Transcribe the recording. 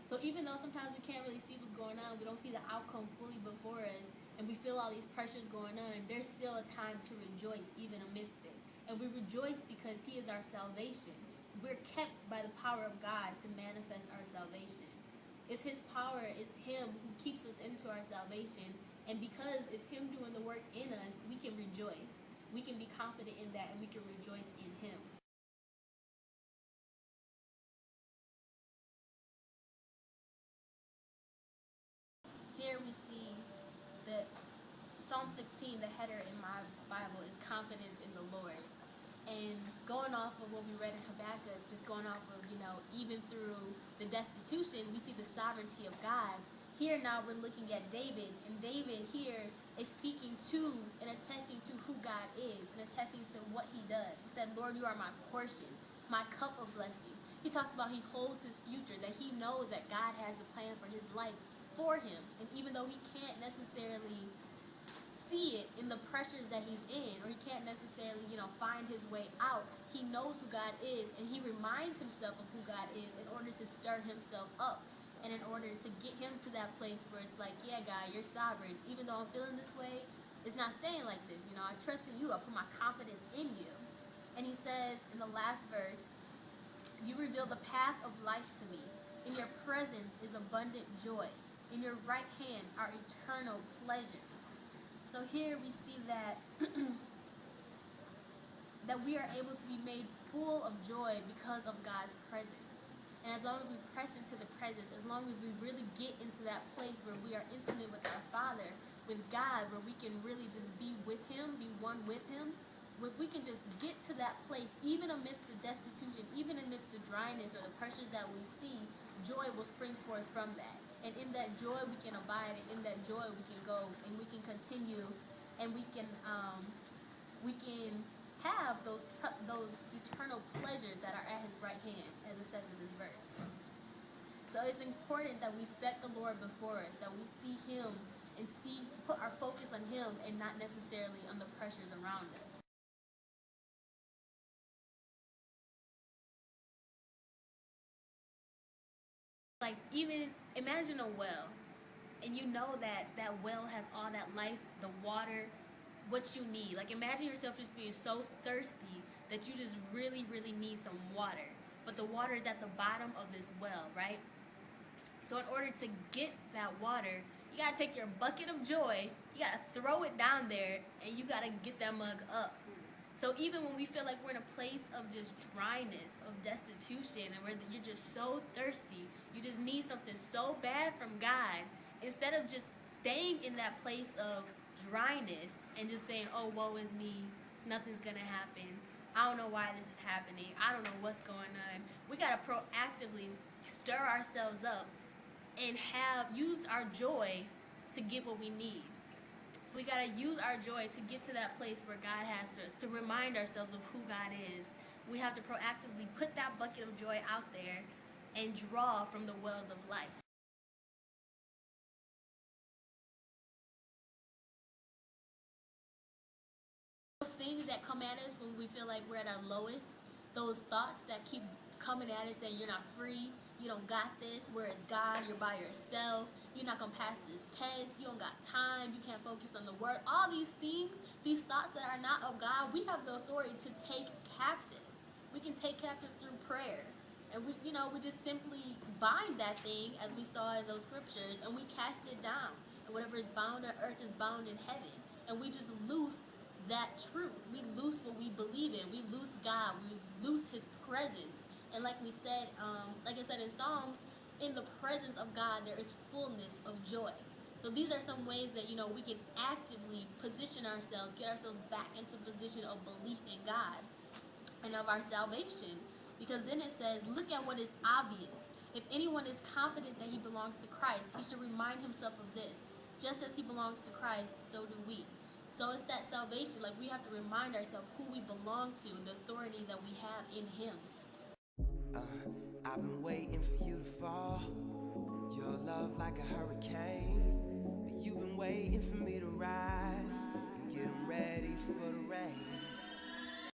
So even though sometimes we can't really see what's going on, we don't see the outcome fully before us, and we feel all these pressures going on, there's still a time to rejoice even amidst it. And we rejoice because he is our salvation. We're kept by the power of God to manifest our salvation. It's his power, it's him who keeps us into our salvation. And because it's him doing the work in us, we can rejoice. We can be confident in that, and we can rejoice in him. Here we see that Psalm 16, the header in my Bible, is confidence in the Lord. And going off of what we read in Habakkuk, just going off of, even through the destitution, we see the sovereignty of God. Here now we're looking at David, and David here is speaking to and attesting to who God is and attesting to what he does. He said, Lord, you are my portion, my cup of blessing. He talks about he holds his future, that he knows that God has a plan for his life for him. And even though he can't necessarily see it in the pressures that he's in, or he can't necessarily, find his way out, he knows who God is, and he reminds himself of who God is in order to stir himself up, and in order to get him to that place where it's like, yeah, God, you're sovereign. Even though I'm feeling this way, it's not staying like this. I trust in you. I put my confidence in you. And he says in the last verse, you reveal the path of life to me. In your presence is abundant joy. In your right hand are eternal pleasures. So here we see that that we are able to be made full of joy because of God's presence. And as long as we press into the presence, as long as we really get into that place where we are intimate with our Father, with God, where we can really just be with him, be one with him, if we can just get to that place, even amidst the destitution, even amidst the dryness or the pressures that we see, joy will spring forth from that. And in that joy we can abide, and in that joy we can go, and we can continue, and we can have those eternal pleasures that are at his right hand, as it says in this verse. So it's important that we set the Lord before us, that we see him and put our focus on him and not necessarily on the pressures around us. Like, even imagine a well, and you know that that well has all that life, the water, what you need. Like, imagine yourself just being so thirsty that you just really, really need some water. But the water is at the bottom of this well, right? So in order to get that water, you gotta take your bucket of joy, you gotta throw it down there, and you gotta get that mug up. So even when we feel like we're in a place of just dryness, of destitution, and where you're just so thirsty, you just need something so bad from God, instead of just staying in that place of dryness and just saying, oh, woe is me, nothing's gonna happen, I don't know why this is happening, I don't know what's going on. We gotta proactively stir ourselves up and use our joy to get what we need. We gotta use our joy to get to that place where God has us, to remind ourselves of who God is. We have to proactively put that bucket of joy out there and draw from the wells of life. Those things that come at us when we feel like we're at our lowest, those thoughts that keep coming at us saying you're not free, you don't got this, where is God, you're by yourself, you're not going to pass this test, you don't got time, you can't focus on the word. All these things, these thoughts that are not of God, we have the authority to take captive. We can take captive through prayer. And we just simply bind that thing, as we saw in those scriptures, and we cast it down. And whatever is bound on earth is bound in heaven. And we just loose that truth. We loose what we believe in. We loose God. We loose his presence. And like I said in Psalms, in the presence of God there is fullness of joy. So these are some ways that we can actively position ourselves, get ourselves back into position of belief in God and of our salvation. Because then it says, look at what is obvious. If anyone is confident that he belongs to Christ, he should remind himself of this. Just as he belongs to Christ, so do we. So it's that salvation. Like, we have to remind ourselves who we belong to and the authority that we have in him. I've been waiting for you to fall. Your love like a hurricane. You've been waiting for me to rise.